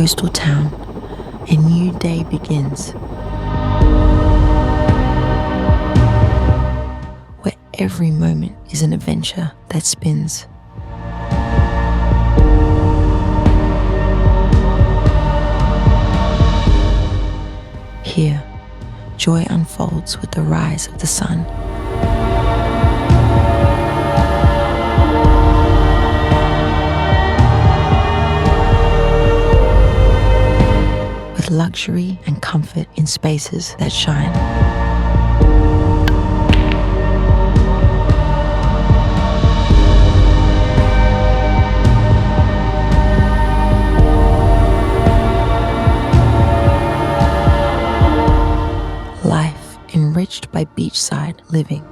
coastal town, a new day begins, where every moment is an adventure that spins. Here, joy unfolds with the rise of the sun. With luxury and comfort in spaces that shine. Life enriched by beachside living.